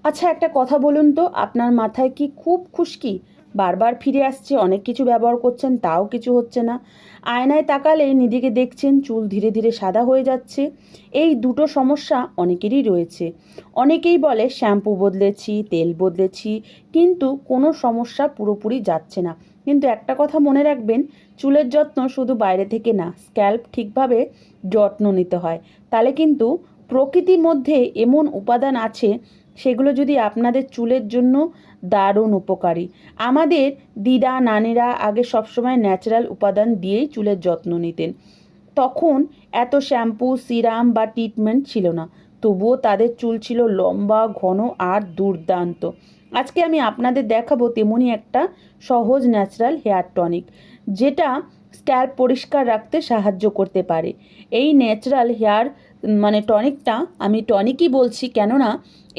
আচ্ছা, একটা কথা বলুন তো, আপনার মাথায় কি খুব খুশকি? বারবার ফিরে আসছে, অনেক কিছু ব্যবহার করছেন, তাও কিছু হচ্ছে না। আয়নায় তাকালে নিজেকে দেখছেন চুল ধীরে ধীরে সাদা হয়ে যাচ্ছে। এই দুটো সমস্যা অনেকেরই রয়েছে। অনেকেই বলে শ্যাম্পু বদলেছি, তেল বদলেছি, কিন্তু কোনো সমস্যা পুরোপুরি যাচ্ছে না। কিন্তু একটা কথা মনে রাখবেন, চুলের যত্ন শুধু বাইরে থেকে না, স্ক্যাল্প ঠিকভাবে যত্ন নিতে হয়। তাহলে কিন্তু প্রকৃতির মধ্যে এমন উপাদান আছে, সেগুলো যদি আপনাদের চুলের জন্য দারুণ উপকারী। আমাদের দিদা নানিরা আগে সবসময় ন্যাচারাল উপাদান দিয়েই চুলের যত্ন নিতেন। তখন এত শ্যাম্পু, সিরাম বা ট্রিটমেন্ট ছিল না। তবুও তাদের চুল ছিল লম্বা, ঘন আর দুর্দান্ত। আজকে আমি আপনাদের দেখাবো তেমনই একটা সহজ ন্যাচারাল হেয়ার টনিক, যেটা স্ক্যাল্প পরিষ্কার রাখতে সাহায্য করতে পারে। এই ন্যাচারাল হেয়ার টনিকটা, আমি টনিকই বলছি কেননা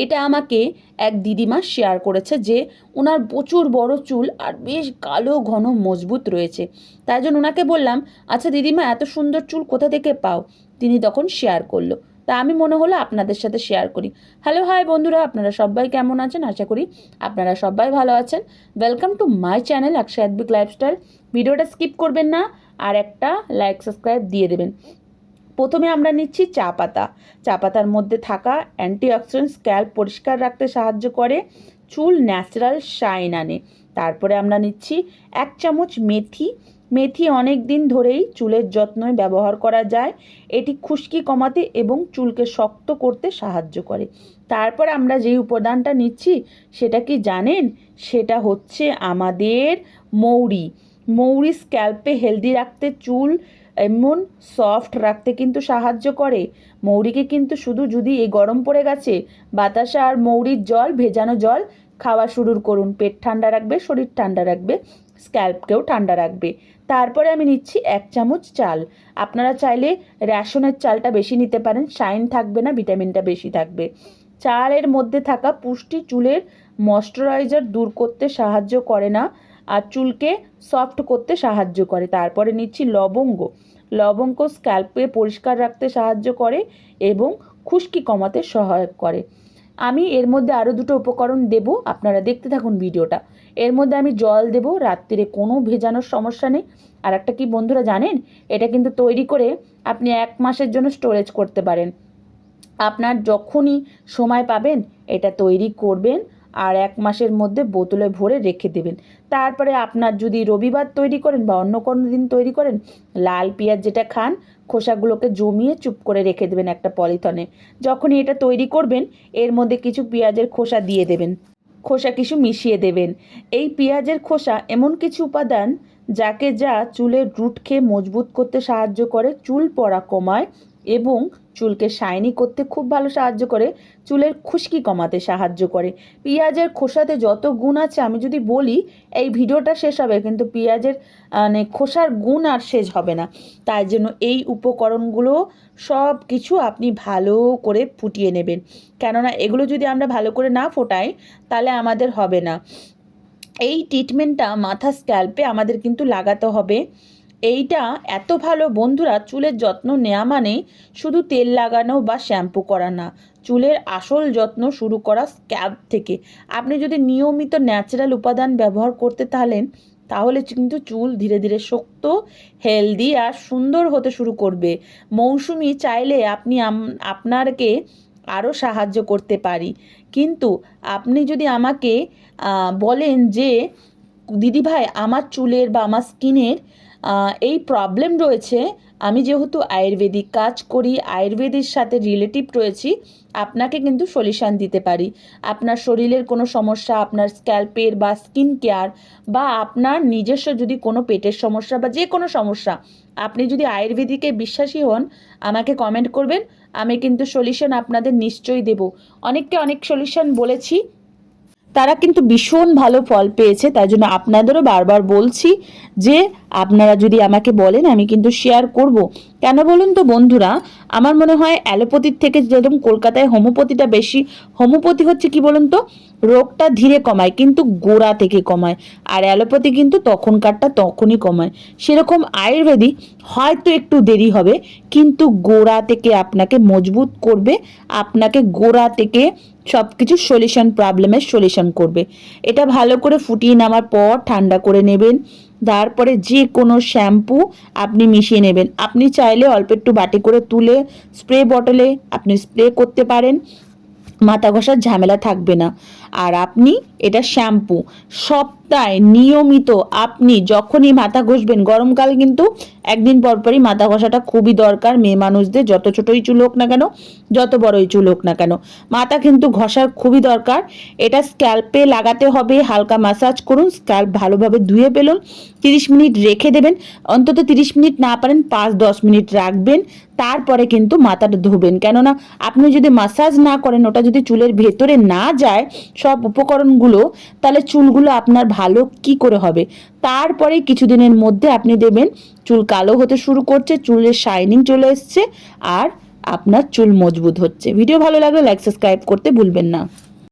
এটা আমাকে এক দিদিমা শেয়ার করেছে, যে ওনার প্রচুর বড় চুল আর বেশ কালো ঘন মজবুত রয়েছে। তাই জন্য ওনাকে বললাম, আচ্ছা দিদিমা, এত সুন্দর চুল কোথা থেকে পাও? তিনি তখন শেয়ার করলো। তা আমি মনে হলো আপনাদের সাথে শেয়ার করি। হ্যালো, হাই বন্ধুরা, আপনারা সবাই কেমন আছেন? আশা করি আপনারা সবাই ভালো আছেন। Welcome to my channel Akshay Advik lifestyle. ভিডিওটা স্কিপ করবেন না, আর একটা লাইক সাবস্ক্রাইব দিয়ে দেবেন। প্রথমে আমরা নিচ্ছি চা পাতা। চা পাতার মধ্যে থাকা অ্যান্টিঅক্সিডেন্ট স্ক্যাল্প পরিষ্কার রাখতে সাহায্য করে, চুল ন্যাচারাল শাইন আনে। তারপরে আমরা নিচ্ছি 1 চামচ মেথি। মেথি অনেক দিন ধরেই চুলের যত্নে ব্যবহার করা যায়। এটি খুশকি কমাতে এবং চুলকে শক্ত করতে সাহায্য করে। তারপর আমরা যেই উপাদানটা নিচ্ছি সেটা কি জানেন? সেটা হচ্ছে আমাদের মৌরি। মৌরি স্ক্যাল্পে হেলদি রাখতে, চুল এমন সফট রাখতে কিন্তু সাহায্য করে। মৌরিকে কিন্তু শুধু, যদি এই গরম পড়ে গেছে, বাতাসা আর মৌরির জল, ভেজানো জল খাওয়া শুরু করুন। পেট ঠান্ডা রাখবে, শরীর ঠান্ডা রাখবে, স্ক্যাল্পকেও ঠান্ডা রাখবে। তারপরে আমি নিচ্ছি 1 চামচ চাল। আপনারা চাইলে রেশনের চালটা বেশি নিতে পারেন, শাইন থাকবে না, ভিটামিনটা বেশি থাকবে। চালের মধ্যে থাকা পুষ্টি চুলের ময়শ্চারাইজার দূর করতে সাহায্য করে না, আর চুলকে সফট করতে সাহায্য করে। তারপরে নিচ্ছি লবঙ্গ। লবঙ্গ স্ক্যাল্পে পরিষ্কার রাখতে সাহায্য করে এবং খুশকি কমাতে সহায়ক করে। আমি এর মধ্যে আরও দুটো উপকরণ দেব, আপনারা দেখতে থাকুন ভিডিওটা। এর মধ্যে আমি জল দেব, রাত্রিরে কোনো ভেজানোর সমস্যা নেই। আর একটা কি বন্ধুরা জানেন, এটা কিন্তু তৈরি করে আপনি 1 মাসের জন্য স্টোরেজ করতে পারেন। আপনার যখনই সময় পাবেন এটা তৈরি করবেন, আর 1 মাসের মধ্যে বোতলে ভরে রেখে দেবেন। তারপরে আপনার যদি রবিবার তৈরি করেন বা অন্য কোনো দিন তৈরি করেন, লাল পেঁয়াজ যেটা খান, খোসাগুলোকে জমিয়ে চুপ করে রেখে দেবেন একটা পলিথনে। যখনই এটা তৈরি করবেন, এর মধ্যে কিছু পেঁয়াজের খোসা দিয়ে দেবেন, খোসা কিছু মিশিয়ে দেবেন। এই পেঁয়াজের খোসা এমন কিছু উপাদান যা চুলের রুটকে মজবুত করতে সাহায্য করে, চুল পড়া কমায় এবং চুলকে শাইনি করতে খুব ভালো সাহায্য করে, চুলের খুশকি কমাতে সাহায্য করে। পেঁয়াজের খোসাতে যত গুণ আছে আমি যদি বলি, এই ভিডিওটা শেষ হবে কিন্তু পেঁয়াজের খোসার গুণ আর শেষ হবে না। তাই জন্য এই উপকরণগুলো সব কিছু আপনি ভালো করে ফুটিয়ে নেবেন, কেননা এগুলো যদি আমরা ভালো করে না ফোটাই তাহলে আমাদের হবে না। এই ট্রিটমেন্টটা মাথা স্ক্যাল্পে আমাদের কিন্তু লাগাতে হবে। এইটা এত ভালো বন্ধুরা, চুলের যত্ন নেওয়া মানে শুধু তেল লাগানো বা শ্যাম্পু করা না, চুলের আসল যত্ন শুরু করা স্ক্যাল্প থেকে। আপনি যদি নিয়মিত ন্যাচারাল উপাদান ব্যবহার করতে তাহলে কিন্তু চুল ধীরে ধীরে শক্ত, হেলদি আর সুন্দর হতে শুরু করবে। মৌসুমি চাইলে আপনি আপনাকে আরও সাহায্য করতে পারি, কিন্তু আপনি যদি আমাকে বলেন যে দিদিভাই, আমার চুলের বা আমার স্কিনের এই প্রবলেম রয়েছে, আমি যেহেতু আয়ুর্বেদিক কাজ করি, আয়ুর্বেদের সাথে রিলেটিভ রয়েছি, আপনাকে কিন্তু সলিউশন দিতে পারি। আপনার শরীরের কোনো সমস্যা, আপনার স্ক্যাল্পের বা স্কিন কেয়ার, বা আপনার নিজস্ব যদি কোনো পেটের সমস্যা বা যে কোনো সমস্যা, আপনি যদি আয়ুর্বেদিকে বিশ্বাসী হন, আমাকে কমেন্ট করবেন, আমি কিন্তু সলিউশন আপনাদের নিশ্চয়ই দেব। অনেককে অনেক সলিউশন বলেছি, তারা কিন্তু ভীষণ ভালো ফল পেয়েছে। তাই জন্য আপনাদেরও বারবার বলছি যে আপনারা যদি আমাকে বলেন, আমি কিন্তু শেয়ার করব। কেন বলুন তো বন্ধুরা, আমার মনে হয় অ্যালোপ্যাথির থেকে যেরকম কলকাতায় হোমিওপ্যাথিটা বেশি। হোমিওপ্যাথি হচ্ছে কি বলুন তো, রোগটা ধীরে কমায় কিন্তু গোড়া থেকে কমায়, আর অ্যালোপ্যাথি কিন্তু তখনকারটা তখনই কমায়। সেরকম আয়ুর্বেদিক হয়তো একটু দেরি হবে, কিন্তু গোড়া থেকে আপনাকে মজবুত করবে, আপনাকে গোড়া থেকে সব কিছু প্রবলেমের সলিউশন করবে। এটা ভালো করে ফুটিয়ে নেওয়ার পর ঠান্ডা করে নেবেন। তারপরে যে কোনো শ্যাম্পু আপনি মিশিয়ে নেবেন। আপনি চাইলে অল্প একটু বাটি করে তুলে স্প্রে বটলে আপনি স্প্রে করতে পারেন, মাথা ঘষার ঝামেলা থাকবে না। আর আপনি এটা শ্যাম্পু সপ্তাহে নিয়মিত আপনি যখনই মাথা ঘষবেন, গরমকাল কিন্তু একদিন পর পরই মাথা ঘষাটা খুবই দরকার মেয়ে মানুষদের, যত ছোটই চুল হোক না কেন, যত বড়ই চুল হোক না কেন, মাথা কিন্তু ঘষার খুবই দরকার। এটা স্ক্যাল্পে লাগাতে হবে, হালকা ম্যাসাজ করুন, স্ক্যাল্প ভালোভাবে ধুয়ে ফেলুন, 30 মিনিট রেখে দেবেন। অন্তত 30 মিনিট না পারেন 5-10 মিনিট রাখবেন, তারপরে কিন্তু মাথাটা ধুবেন। কেননা আপনি যদি ম্যাসাজ না করেন, ওটা যদি চুলের ভেতরে না যায় সব উপকরণগুলো, তাহলে চুলগুলো আপনার ভালো কি করে হবে। তারপরে কিছুদিনের মধ্যে আপনি দেবেন চুল কালো হতে শুরু করছে, চুলের শাইনিং চলে এসছে, আর আপনার চুল মজবুত হচ্ছে। ভিডিও ভালো লাগলে লাইক সাবস্ক্রাইব করতে ভুলবেন না।